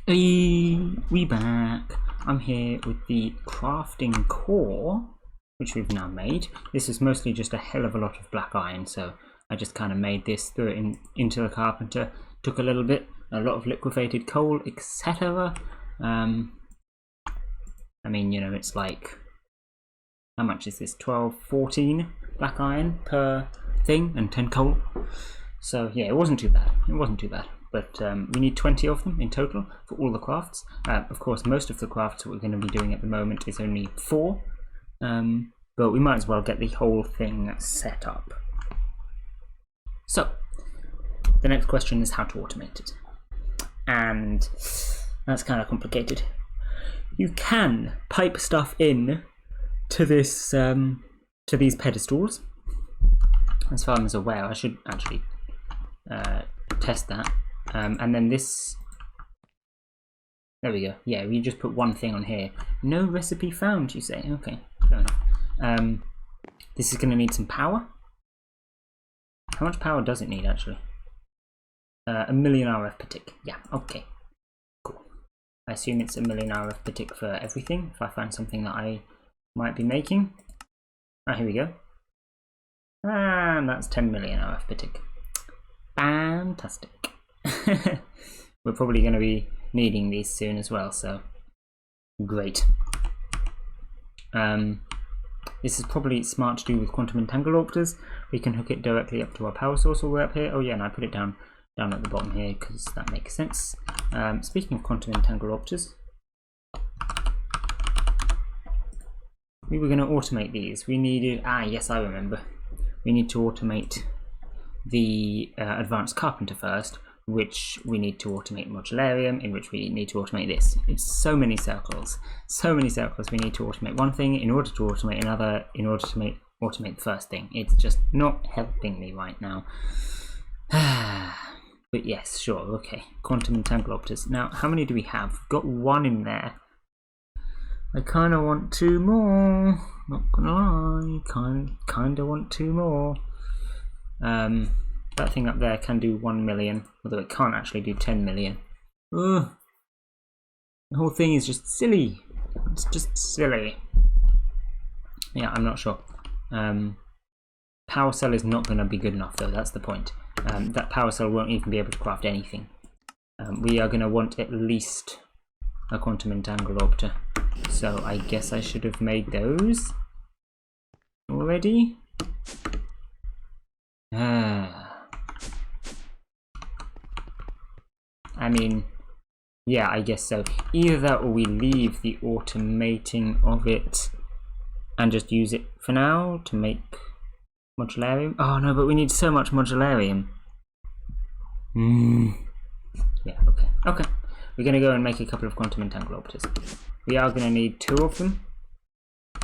Hey, we back. I'm here with the crafting core, which we've now made. This is mostly just a hell of a lot of black iron, so I just kind of made this, threw it into the carpenter, took a lot of liquefied coal, etc. I mean, you know, it's like, how much is this? 12, 14 black iron per thing and 10 coal. So yeah, it wasn't too bad. But we need 20 of them in total for all the crafts. Of course, most of the crafts that we're going to be doing at the moment is only 4. But we might as well get the whole thing set up. So, the next question is how to automate it. And that's kind of complicated. You can pipe stuff in to this, to these pedestals. As far as I'm aware, I should actually test that. And then this, there we go. Yeah, we just put one thing on here. No recipe found, you say? Okay, fair enough. This is going to need some power. How much power does it need, actually? 1,000,000 RF per tick. Yeah, okay. Cool. I assume it's 1,000,000 RF per tick for everything, if I find something that I might be making. Ah, here we go. And that's 10,000,000 RF per tick. Fantastic. We're probably going to be needing these soon as well, so great. This is probably smart to do with quantum entangleopters. We can hook it directly up to our power source all the way up here. Oh yeah, and I put it down at the bottom here because that makes sense. Speaking of quantum entangleopters, we were going to automate these. We needed, yes, I remember. We need to automate the advanced carpenter first, which we need to automate modularium, in which we need to automate this. It's so many circles. We need to automate one thing in order to automate another, in order to automate the first thing. It's just not helping me right now. But yes, sure, okay. Quantum entangleopters. Now, how many do we have? We've got 1 in there. I kind of want 2 more. Not gonna lie, kind of want 2 more. That thing up there can do 1,000,000, although it can't actually do 10,000,000. Ugh. The whole thing is just silly. It's just silly. Yeah, I'm not sure. Power cell is not going to be good enough, though. That's the point. That power cell won't even be able to craft anything. We are going to want at least a quantum entangleopter. So I guess I should have made those already. I mean, yeah, I guess so. Either that or we leave the automating of it and just use it for now to make modularium. Oh no, but we need so much modularium. Yeah, okay. We're going to go and make a couple of quantum entangleopters. We are going to need 2 of them.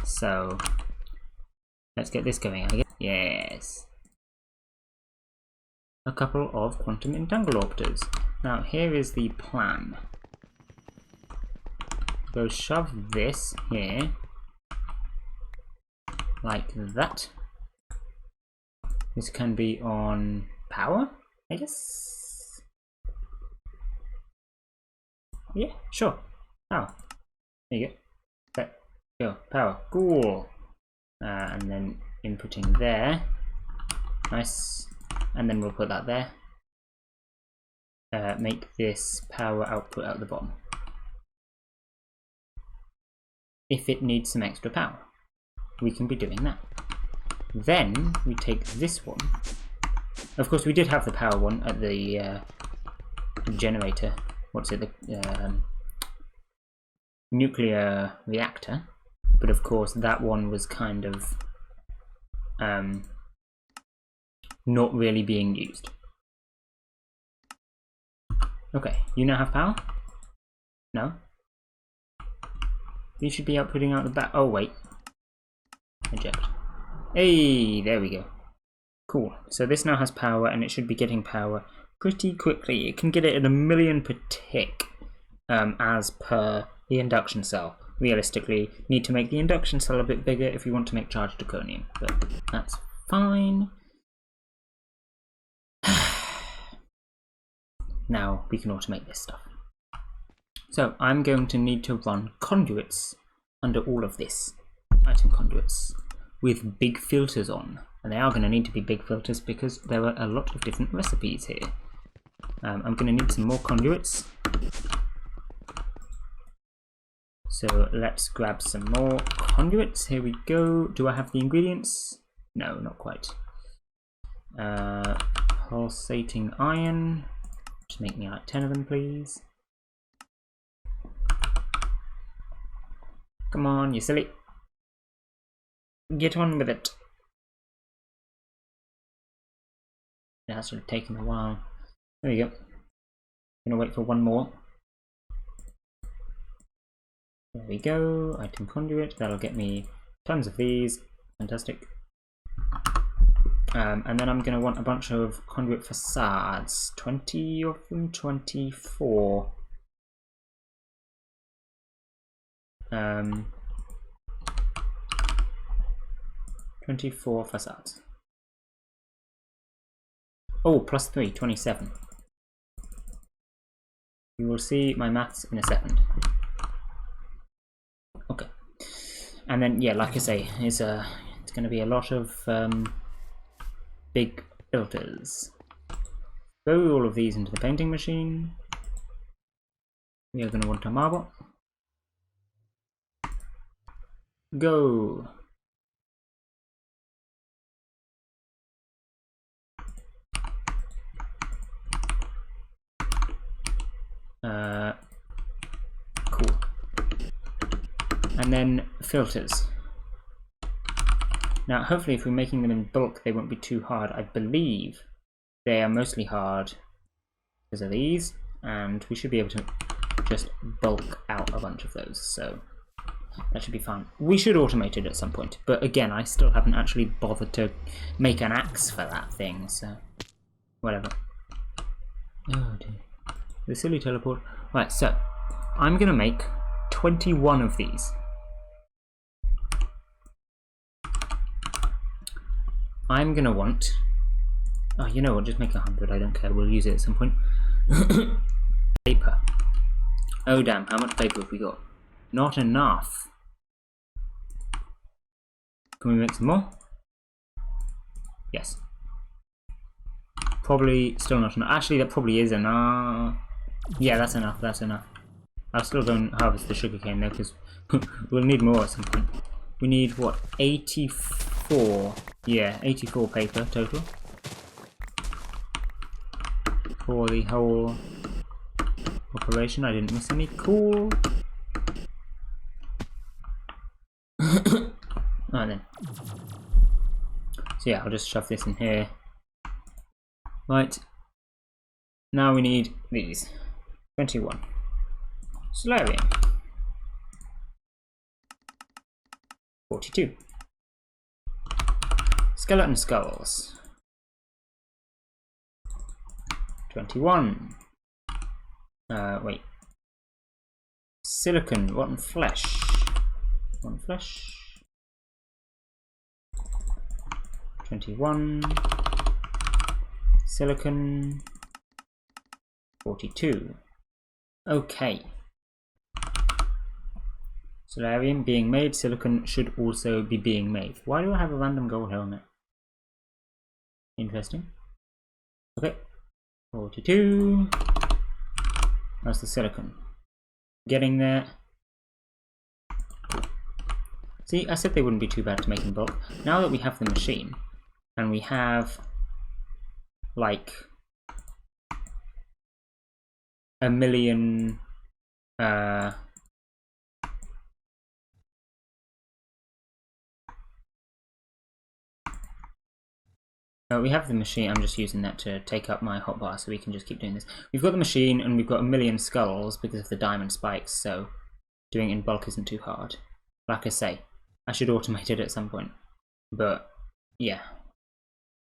So, let's get this going, I guess. Yes. A couple of quantum entangleopters. Now, here is the plan. Go shove this here. Like that. This can be on power, I guess? Yeah, sure. Power. There you go. There. Go. Power. Cool. And then inputting there. Nice. And then we'll put that there. Make this power output at the bottom. If it needs some extra power, we can be doing that. Then we take this one. Of course, we did have the power one at the generator. What's it? The nuclear reactor. But of course, that one was kind of not really being used. Okay, you now have power? No? You should be outputting out the back. Oh, wait. Eject. Hey, there we go. Cool. So this now has power, and it should be getting power pretty quickly. It can get it at 1,000,000 per tick, as per the induction cell. Realistically, need to make the induction cell a bit bigger if we want to make charged zirconium, but that's fine. Now we can automate this stuff. So I'm going to need to run conduits under all of this, item conduits, with big filters on. And they are going to need to be big filters because there are a lot of different recipes here. I'm going to need some more conduits. So let's grab some more conduits. Here we go. Do I have the ingredients? No, not quite. Pulsating iron. Just make me like 10 of them, please. Come on, you silly. Get on with it. That should have taken a while. There we go. Gonna wait for one more. There we go. Item conduit. That'll get me tons of these. Fantastic. And then I'm gonna want a bunch of conduit facades. 20 of them. 24. 24 facades. Oh, plus 3, 27. You will see my maths in a second. Okay. And then, yeah, like I say, it's going to be a lot of big filters. Throw all of these into the painting machine. We are going to want a marble. Go. Cool. And then filters. Now, hopefully, if we're making them in bulk, they won't be too hard. I believe they are mostly hard because of these, and we should be able to just bulk out a bunch of those. So that should be fun. We should automate it at some point, but again, I still haven't actually bothered to make an axe for that thing, so whatever. Oh dear. The silly teleport. Right, so I'm gonna make 21 of these. I'm gonna want, oh, you know what, just make 100, I don't care, we'll use it at some point. Paper. Oh damn, how much paper have we got? Not enough. Can we make some more? Yes. Probably still not enough. Actually, that probably is enough. Yeah, that's enough, that's enough. I'll still go and harvest the sugarcane though, because we'll need more at some point. We need, what, 84? Yeah, 84 paper total. For the whole operation. I didn't miss any. Cool. Alright then. So yeah, I'll just shove this in here. Right. Now we need these. 21. Solarium. 42. Skeleton skulls. 21. Wait. Silicon, rotten flesh. Rotten flesh. 21. Silicon. 42. Okay. Solarium being made. Silicon should also be being made. Why do I have a random gold helmet? Interesting. Okay. 42. That's the silicon. Getting there. See, I said they wouldn't be too bad to make in bulk. Now that we have the machine, and we have like a million we have the machine. I'm just using that to take up my hotbar so we can just keep doing this. We've got the machine and we've got a million skulls because of the diamond spikes, so doing it in bulk isn't too hard. Like I say, I should automate it at some point. But yeah,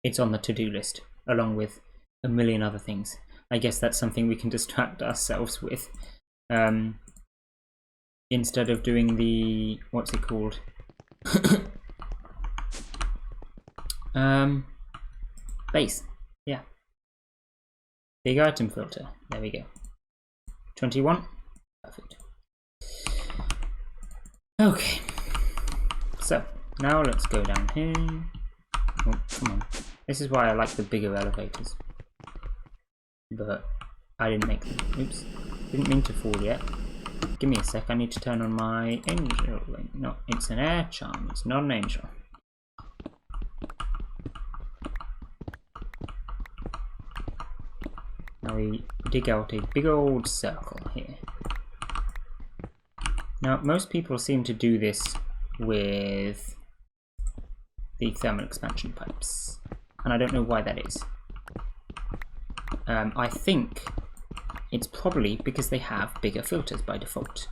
it's on the to-do list along with a million other things. I guess that's something we can distract ourselves with. Instead of doing the, what's it called? Base, yeah. Big item filter, there we go. 21, Perfect. Okay. So, now let's go down here. Oh, come on. This is why I like the bigger elevators. But I didn't make them. Oops. Didn't mean to fall yet. Give me a sec, I need to turn on my angel. No, it's an air charm, it's not an angel. Now we dig out a big old circle here. Now, most people seem to do this with the thermal expansion pipes, and I don't know why that is. I think it's probably because they have bigger filters by default.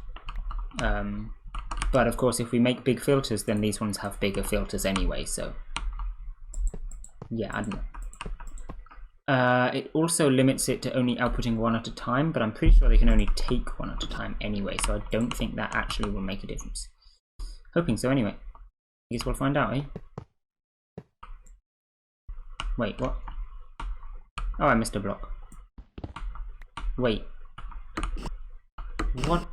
But of course, if we make big filters, then these ones have bigger filters anyway, so yeah, I don't know. It also limits it to only outputting one at a time, but I'm pretty sure they can only take one at a time anyway, so I don't think that actually will make a difference. Hoping so anyway. I guess we'll find out, eh? Wait, what? Oh, I missed a block. Wait. What?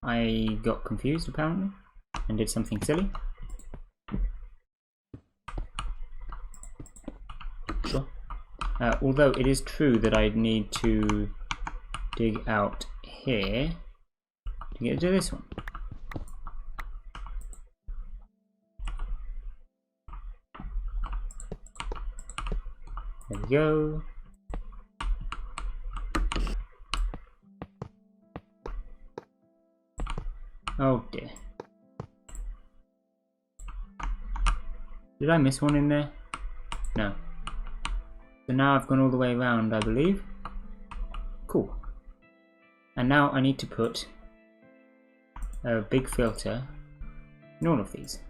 I got confused apparently and did something silly. Sure. Although it is true that I'd need to dig out here to get to this one. There we go. Oh dear. Did I miss one in there? No. So now I've gone all the way around, I believe. Cool. And now I need to put a big filter in all of these.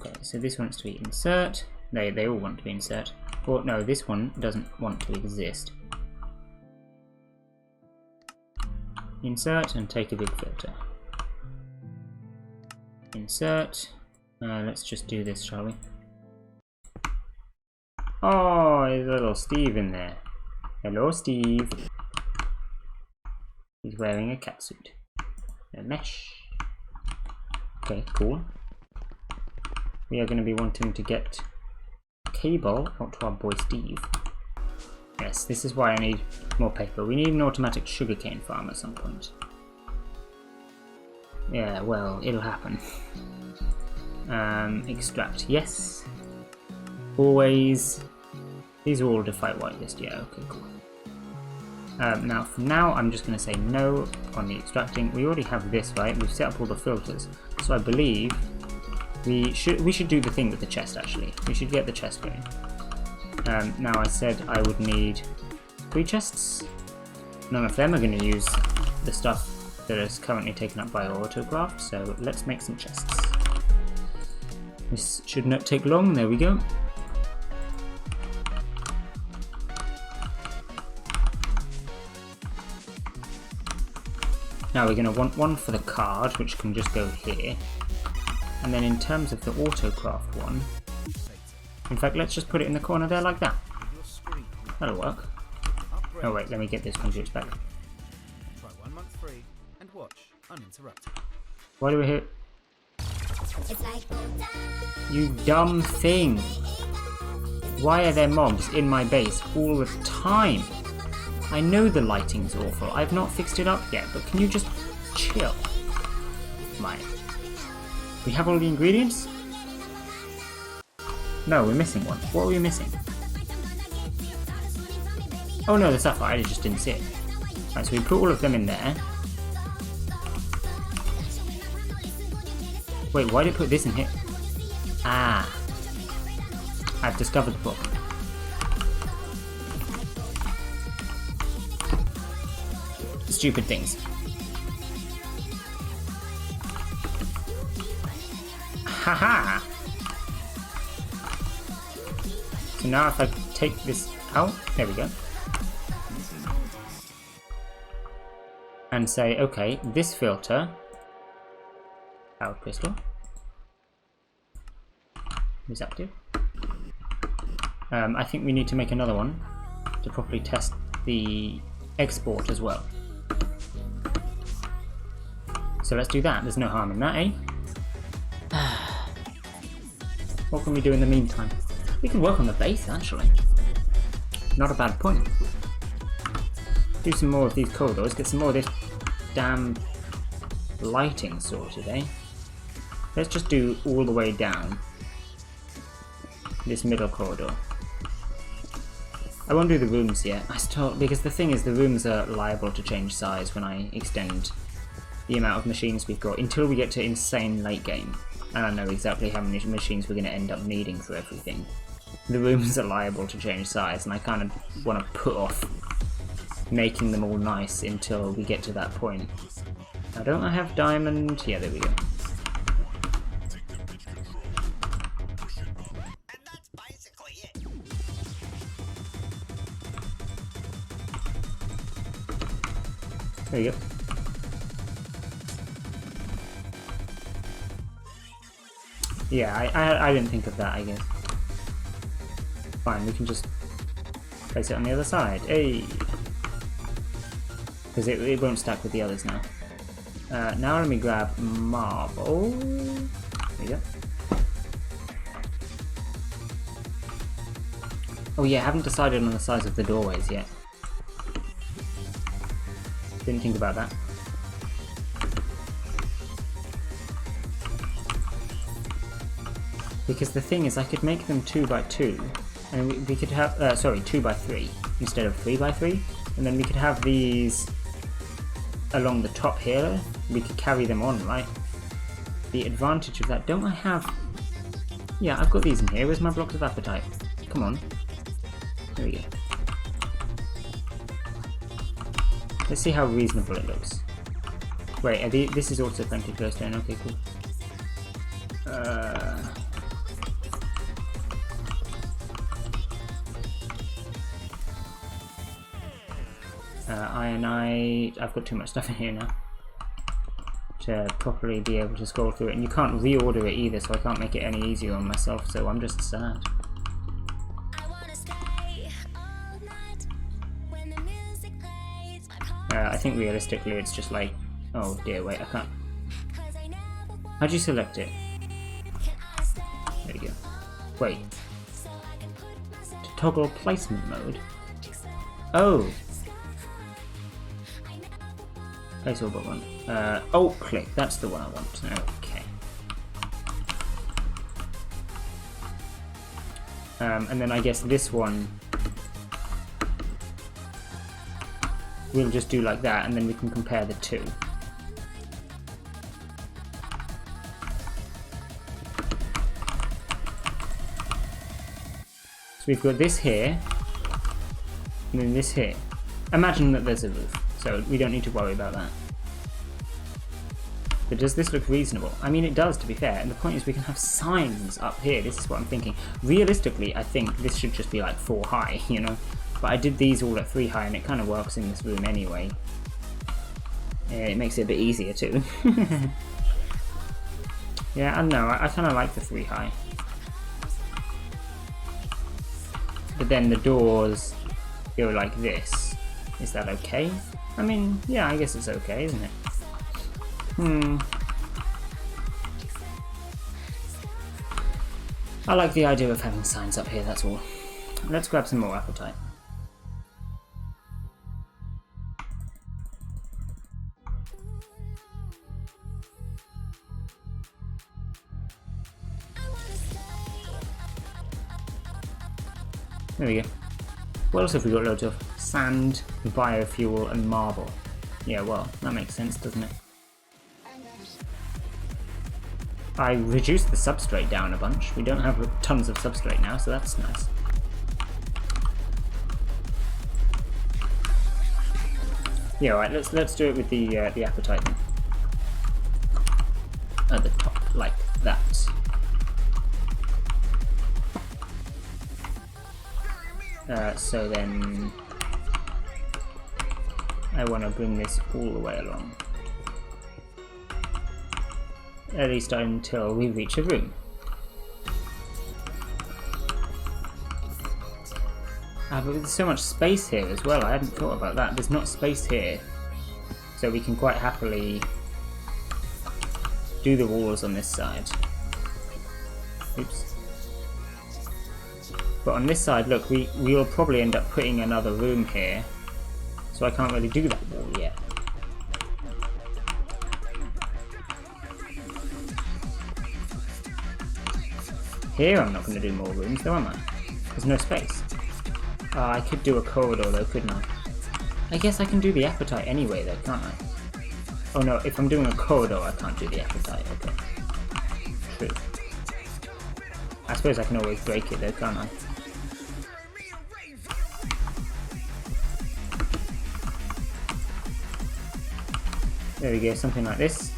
Okay, so this wants to be insert. They all want to be insert. Or no, this one doesn't want to exist. Insert and take a big filter. Insert. Let's just do this, shall we? Oh, there's a little Steve in there. Hello, Steve. He's wearing a catsuit. A mesh. Okay, cool. We are going to be wanting to get cable out to our boy Steve. Yes, this is why I need more paper. We need an automatic sugarcane farm at some point. Yeah, well, it'll happen. Extract, yes. Always. These are all default whitelist, yeah, okay, cool. Now, for now, I'm just going to say no on the extracting. We already have this, right? We've set up all the filters. So I believe we should do the thing with the chest, actually. We should get the chest going. Now, I said I would need 3 chests. None of them are going to use the stuff that is currently taken up by autocraft, so let's make some chests. This should not take long, there we go. Now we're going to want one for the card, which can just go here. And then in terms of the autocraft one, in fact, let's just put it in the corner there like that. That'll work. Oh wait, let me get this conduits back. Try 1 month free and watch uninterrupted. Why do we hit? You dumb thing! Why are there mobs in my base all the time? I know the lighting's awful. I've not fixed it up yet, but can you just chill? Mine. We have all the ingredients? No, we're missing one. What are we missing? Oh no, the sapphire. I just didn't see it. Right, so we put all of them in there. Wait, why did it put this in here? Ah. I've discovered the book. Stupid things. Haha! So now if I take this out, there we go. And say, okay, this filter, power crystal, is active. I think we need to make another one to properly test the export as well. So let's do that. There's no harm in that, eh? What can we do in the meantime? We can work on the base, actually. Not a bad point. Do some more of these corridors, get some more of this damn lighting sorted, eh? Let's just do all the way down this middle corridor. I won't do the rooms yet, because the thing is the rooms are liable to change size when I extend the amount of machines we've got until we get to insane late game. And I know exactly how many machines we're going to end up needing for everything. The rooms are liable to change size, and I kind of want to put off making them all nice until we get to that point. Now, don't I have diamond? Yeah, there we go. There you go. Yeah, I didn't think of that, I guess. Fine, we can just place it on the other side. Hey! Because it won't stack with the others now. Now let me grab marble. There you go. Oh yeah, I haven't decided on the size of the doorways yet. Didn't think about that. Because the thing is, I could make them 2 by 2, and we could have, sorry, 2 by 3 instead of 3 by 3, and then we could have these along the top here. We could carry them on, right? The advantage of that, don't I have? Yeah, I've got these in here. Where's my blocks of appetite? Come on. There we go. Let's see how reasonable it looks. Wait, are this is also plenty glowstone. Okay, cool. Ironite. I've got too much stuff in here now to properly be able to scroll through it, and you can't reorder it either, so I can't make it any easier on myself, so I'm just sad. I think realistically it's just like, oh dear, wait, I can't. How'd you select it? There you go. Wait. To toggle placement mode? Oh! Place all but one. Alt click, that's the one I want. Okay. And then I guess this one we'll just do like that, and then we can compare the two. So we've got this here, and then this here. Imagine that there's a roof, so we don't need to worry about that. But does this look reasonable? I mean, it does, to be fair, and the point is we can have signs up here. This is what I'm thinking. Realistically, I think this should just be like 4 high, you know? But I did these all at 3 high, and it kind of works in this room anyway. It makes it a bit easier too. Yeah, I don't know, I kind of like the 3 high. But then the doors go like this. Is that okay? I mean, yeah, I guess it's okay, isn't it? I like the idea of having signs up here, that's all. Let's grab some more appetite. There we go. What else have we got loads of? Sand, biofuel, and marble. Yeah, well, that makes sense, doesn't it? I reduced the substrate down a bunch. We don't have tons of substrate now, so that's nice. Yeah, alright, let's do it with the appetite then. At the top, like that. So then I want to bring this all the way along. At least until we reach a room. Ah, but there's so much space here as well. I hadn't thought about that. There's not space here. So we can quite happily do the walls on this side. Oops. But on this side, look, we'll probably end up putting another room here. So I can't really do that wall yet. Here I'm not going to do more rooms though, am I? There's no space. I could do a corridor though, couldn't I? I guess I can do the appetite anyway though, can't I? Oh no, if I'm doing a corridor I can't do the appetite, okay. True. I suppose I can always break it though, can't I? There we go, something like this.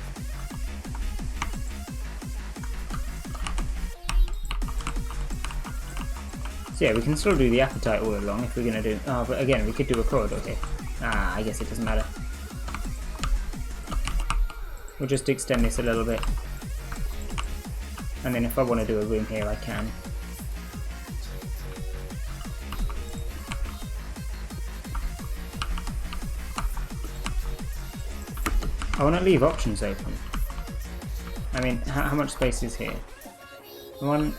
So yeah, we can still do the appetite all along if we're going to do... Oh, but again, we could do a corridor here. Ah, I guess it doesn't matter. We'll just extend this a little bit. And then if I want to do a room here, I can. I want to leave options open. I mean, how much space is here? 1,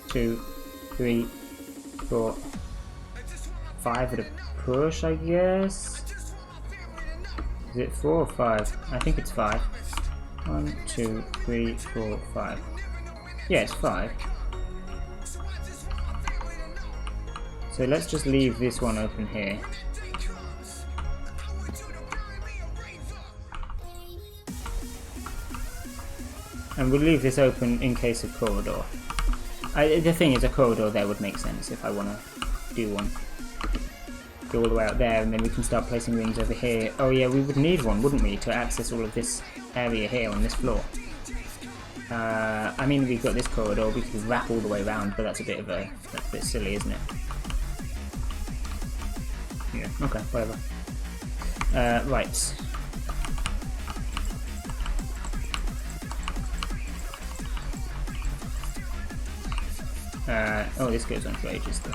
2, 3, 4, 5 at a push, I guess? Is it 4 or 5? I think it's 5. 1, 2, 3, 4, 5. Yeah, it's 5. So let's just leave this one open here. And we'll leave this open in case of corridor. The thing is, a corridor there would make sense if I want to do one. Go all the way out there, and then we can start placing rooms over here. Oh yeah, we would need one, wouldn't we, to access all of this area here on this floor. I mean, we've got this corridor, we could wrap all the way around, but that's a bit silly, isn't it? Yeah, okay, whatever. Right. Oh, this goes on for ages though.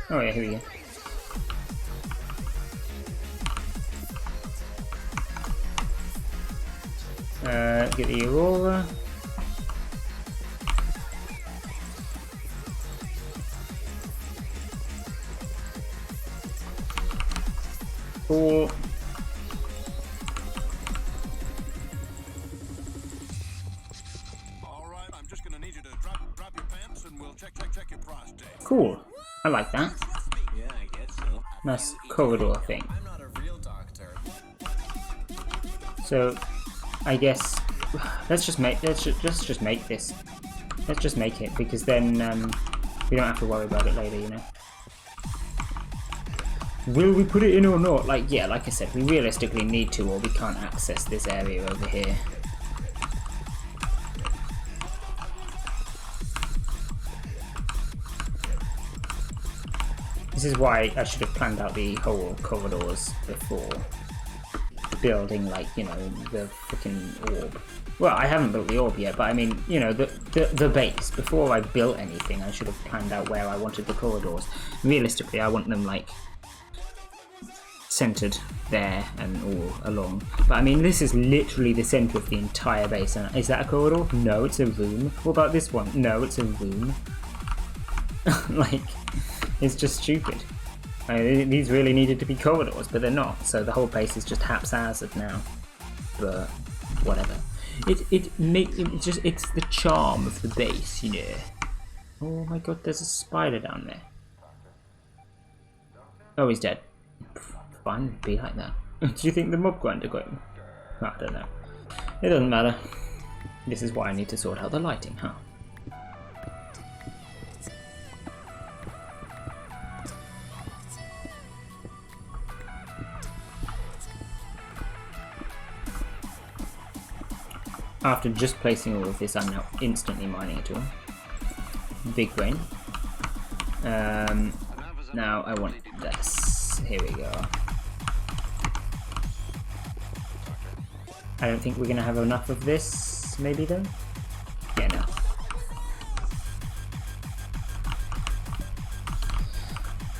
Oh yeah, here we go. Get the Aurora. Cool. Cool. I like that. Yeah, I guess so. Nice corridor thing. I'm not a real doctor. So, I guess let's just make this. Let's just make it, because then we don't have to worry about it later, you know. Will we put it in or not? Like, yeah, like I said, we realistically need to, or we can't access this area over here. This is why I should have planned out the whole corridors before building, like, you know, the freaking orb. Well, I haven't built the orb yet, but I mean, you know, the base. Before I built anything, I should have planned out where I wanted the corridors. Realistically, I want them, like, centered there and all along. But I mean, this is literally the center of the entire base. And is that a corridor? No, it's a room. What about this one? No, it's a room. Like, it's just stupid. I mean, these really needed to be corridors, but they're not. So the whole base is just haphazard now. But whatever. It's the charm of the base, you know. Oh my god, there's a spider down there. Oh, he's dead. Fine, be like that. Do you think the mob grinder got him? I don't know. It doesn't matter. This is why I need to sort out the lighting, huh? After just placing all of this, I'm now instantly mining it all. Big brain. Now I want this. Here we go. I don't think we're going to have enough of this, maybe though? Yeah, no.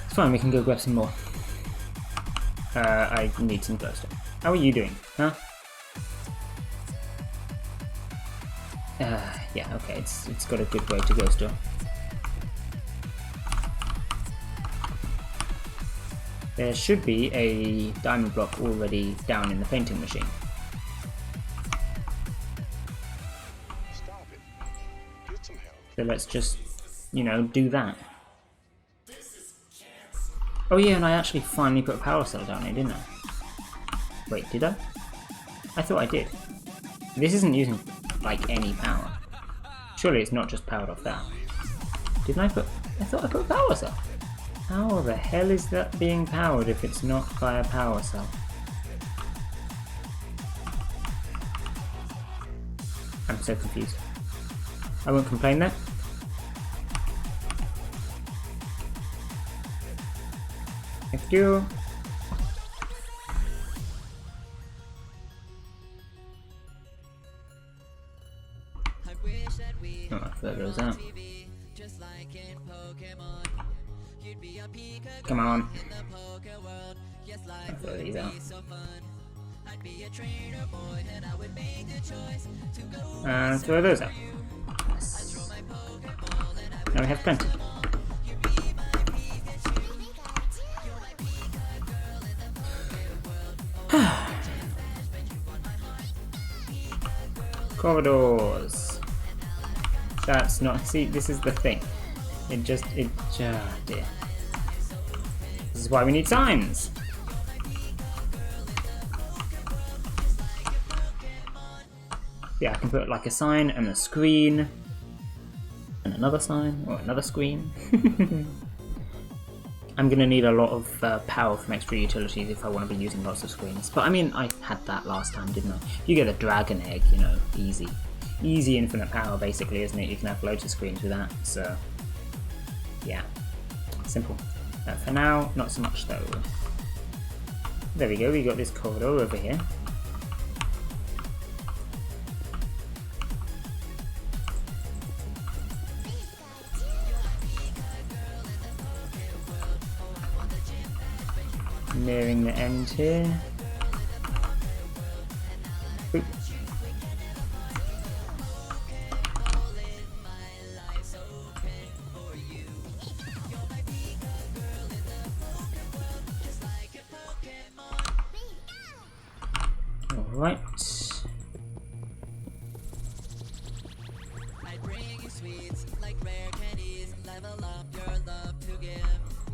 It's fine, we can go grab some more. I need some glowstone. How are you doing, huh? Yeah, okay, it's got a good way to go still. There should be a diamond block already down in the painting machine. Stop it. Get some help. So let's just, you know, do that. Oh yeah, and I actually finally put a power cell down here, didn't I? Wait, did I? I thought I did. This isn't using, like, any power. Surely it's not just powered off that. Didn't I put... I thought I put a power cell. How the hell is that being powered if it's not by a power cell? I'm so confused. I won't complain there. Thank you. Oh, there goes that. Come on. I'll throw these out. And throw those out. Yes. Now we have plenty. Corridors. That's not... See, this is the thing. It just... oh dear. This is why we need signs! Yeah, I can put like a sign and a screen. And another sign, or another screen. I'm gonna need a lot of power from extra utilities if I want to be using lots of screens. But I mean, I had that last time, didn't I? If you get a dragon egg, you know, easy. Easy infinite power, basically, isn't it? You can have loads of screens with that, so... yeah. Simple. For now, not so much though. There we go, we got this corridor over here. Nearing the end here. Oop. Alright.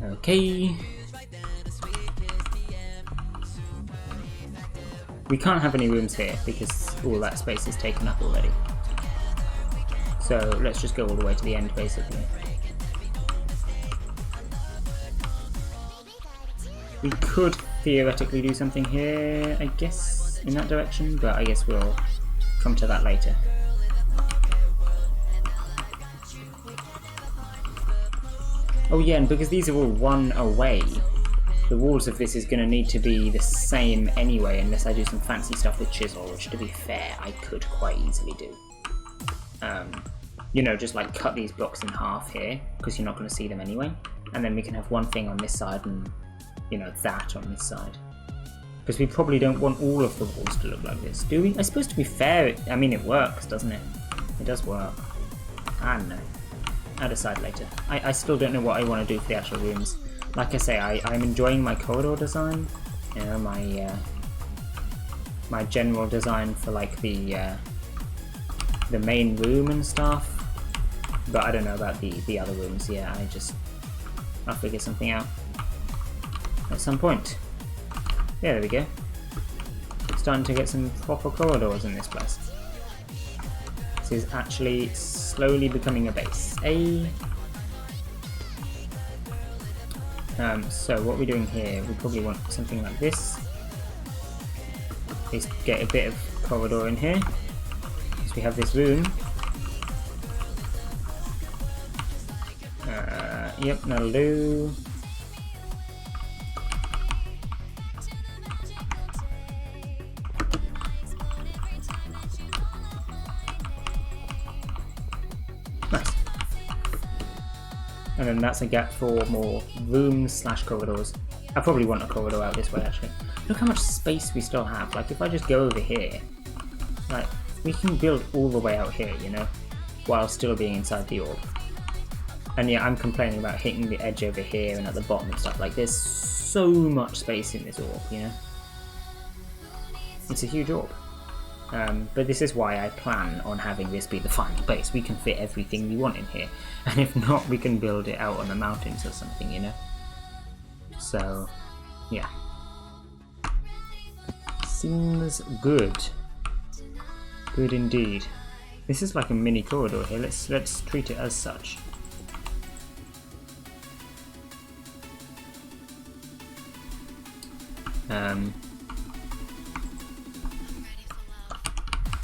Okay. We can't have any rooms here because all that space is taken up already. So let's just go all the way to the end basically. We could theoretically do something here, I guess, in that direction, but I guess we'll come to that later. Oh yeah, and because these are all one away, the walls of this is going to need to be the same anyway, unless I do some fancy stuff with chisel, which to be fair, I could quite easily do. You know, just like cut these blocks in half here, because you're not going to see them anyway, and then we can have one thing on this side and, you know, that on this side. Because we probably don't want all of the walls to look like this, do we? I suppose to be fair, I mean, it works, doesn't it? It does work. I don't know. I'll decide later. I still don't know what I want to do for the actual rooms. Like I say, I'm enjoying my corridor design, you know, my general design for like the main room and stuff, but I don't know about the other rooms. Yeah, I'll figure something out at some point. Yeah, there we go. Starting to get some proper corridors in this place. This is actually slowly becoming a base. So what we're doing here, we probably want something like this. Let's get a bit of corridor in here, because we have this room. Yep, that'll do. And then that's a gap for more rooms slash corridors. I probably want a corridor out this way actually. Look how much space we still have. Like if I just go over here, like we can build all the way out here, you know, while still being inside the orb. And yeah, I'm complaining about hitting the edge over here and at the bottom and stuff. Like there's so much space in this orb, you know. It's a huge orb. But this is why I plan on having this be the final base. We can fit everything we want in here. And if not, we can build it out on the mountains or something, you know. So, yeah. Seems good. Good indeed. This is like a mini corridor here. Let's treat it as such.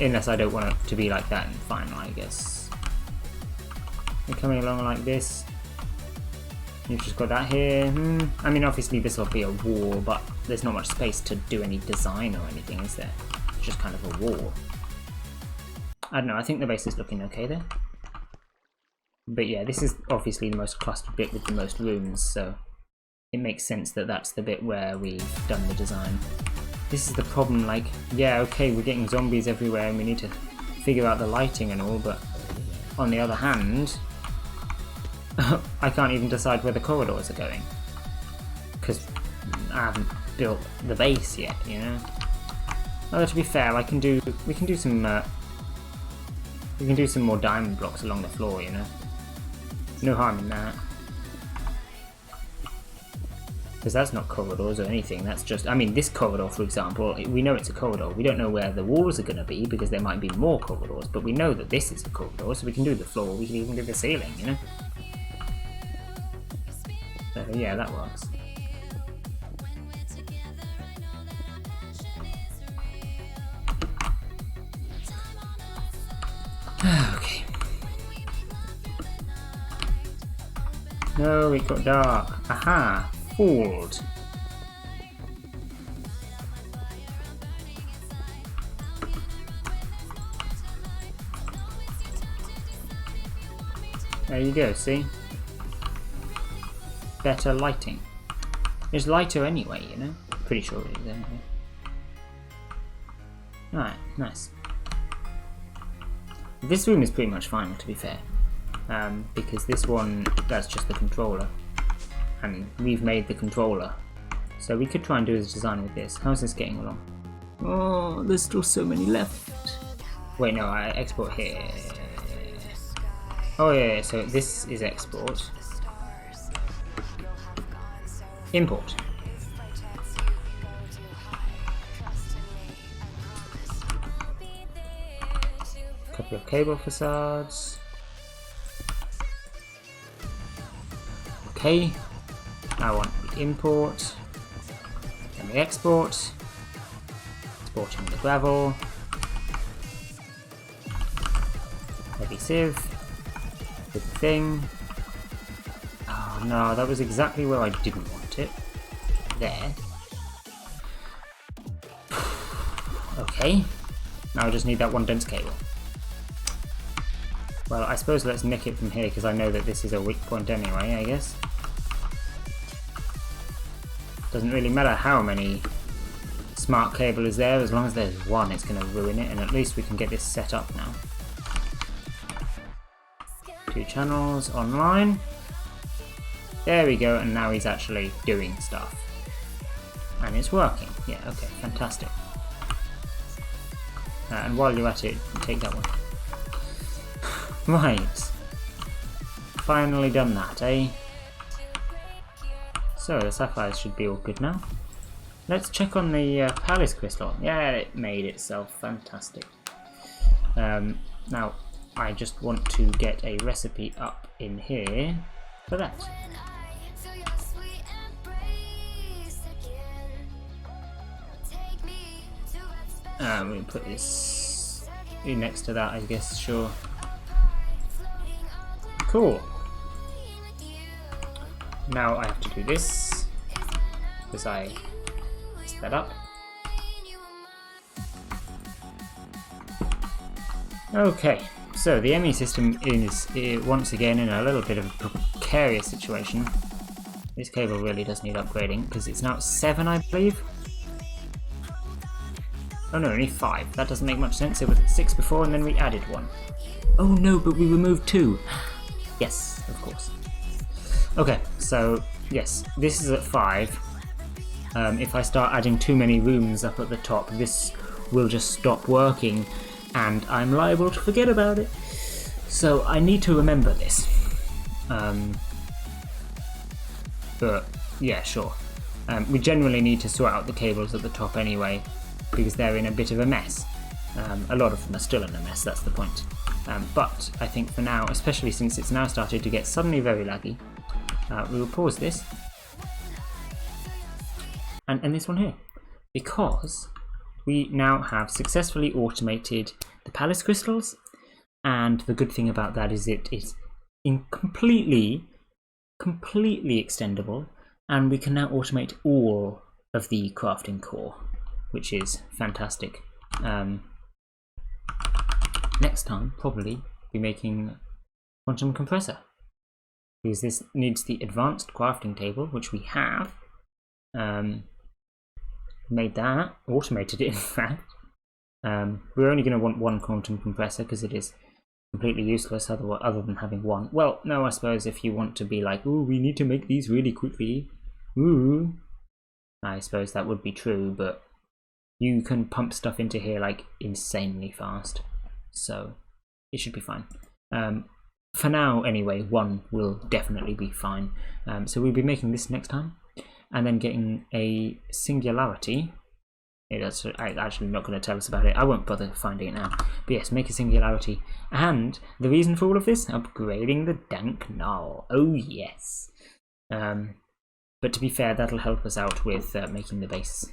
Unless I don't want it to be like that in final, I guess. We're coming along like this. You've just got that here. I mean, obviously this will be a wall, but there's not much space to do any design or anything, is there? It's just kind of a wall. I don't know, I think the base is looking okay there. But yeah, this is obviously the most clustered bit with the most rooms, so it makes sense that that's the bit where we've done the design. This is the problem, like, yeah, okay, we're getting zombies everywhere and we need to figure out the lighting and all, but on the other hand, I can't even decide where the corridors are going. Because I haven't built the base yet, you know? Although to be fair, we can do some more diamond blocks along the floor, you know? No harm in that. Because that's not corridors or anything, that's just, I mean, this corridor, for example, we know it's a corridor. We don't know where the walls are going to be because there might be more corridors, but we know that this is a corridor, so we can do the floor, we can even do the ceiling, you know? So yeah, that works. Okay. No, it got dark. Aha! Fooled. There you go, see? Better lighting. It's lighter anyway, you know? Pretty sure it is anyway. Alright, nice. This room is pretty much final, to be fair. Because this one, that's just the controller. And we've made the controller. So we could try and do this design with this. How's this getting along? Oh, there's still so many left. Wait, no, I export here. Oh yeah, so this is export. Import. Couple of cable facades. Okay. I want the import. Then the export. Exporting the gravel. Heavy sieve. Good thing. Oh no, that was exactly where I didn't want it. There. Okay. Now I just need that one dense cable. Well, I suppose let's nick it from here because I know that this is a weak point anyway, I guess. Doesn't really matter how many smart cable is there, as long as there's one it's going to ruin it, and at least we can get this set up now. 2 channels online. There we go, and now he's actually doing stuff. And it's working. Yeah, okay, fantastic. And while you're at it, take that one. Right. Finally done that, eh? So the sapphires should be all good now. Let's check on the palace crystal. Yeah, it made itself. Fantastic. Now, I just want to get a recipe up in here for that. We'll put this in next to that, I guess, sure. Cool. Now I have to do this, because I messed that up. Okay, so the ME system is once again in a little bit of a precarious situation. This cable really does need upgrading, because it's now 7, I believe. Oh no, only 5. That doesn't make much sense. It was at 6 before, and then we added 1. Oh no, but we removed 2. Yes, of course. Okay, so yes, this is at 5. If I start adding too many rooms up at the top, this will just stop working, and I'm liable to forget about it. So I need to remember this. But yeah, sure. We generally need to sort out the cables at the top anyway, because they're in a bit of a mess. A lot of them are still in a mess, that's the point. But I think for now, especially since it's now started to get suddenly very laggy, we will pause this and end this one here, because we now have successfully automated the palace crystals, and the good thing about that is it is completely extendable, and we can now automate all of the crafting core, which is fantastic. Next time, probably be making quantum compressor, because this needs the advanced crafting table, which we have. Made that, automated it in fact. We're only going to want 1 quantum compressor because it is completely useless other than having 1. Well, no, I suppose if you want to be like, ooh, we need to make these really quickly, ooh, I suppose that would be true, but you can pump stuff into here like insanely fast, so it should be fine. For now anyway, 1 will definitely be fine. So we'll be making this next time, and then getting a singularity. It's actually not going to tell us about it. I won't bother finding it now. But yes, make a singularity. And the reason for all of this? Upgrading the dank null. Oh yes. But to be fair, that'll help us out with making the base.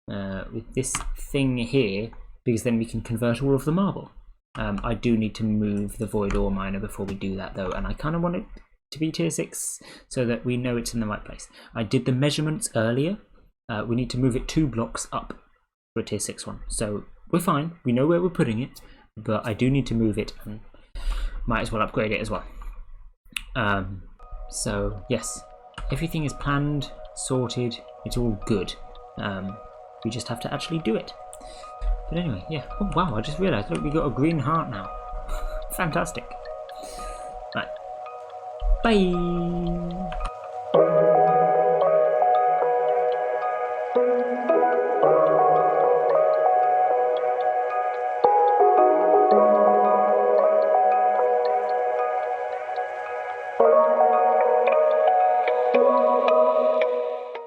With this thing here, because then we can convert all of the marble. I do need to move the void ore miner before we do that though, and I kind of want it to be tier 6 so that we know it's in the right place. I did the measurements earlier. We need to move it 2 blocks up for a tier 6 one, so we're fine, we know where we're putting it, but I do need to move it and might as well upgrade it as well. So yes, everything is planned, sorted, it's all good. We just have to actually do it. But anyway, yeah. Oh wow, I just realised, look, we got a green heart now. Fantastic. Right. Bye!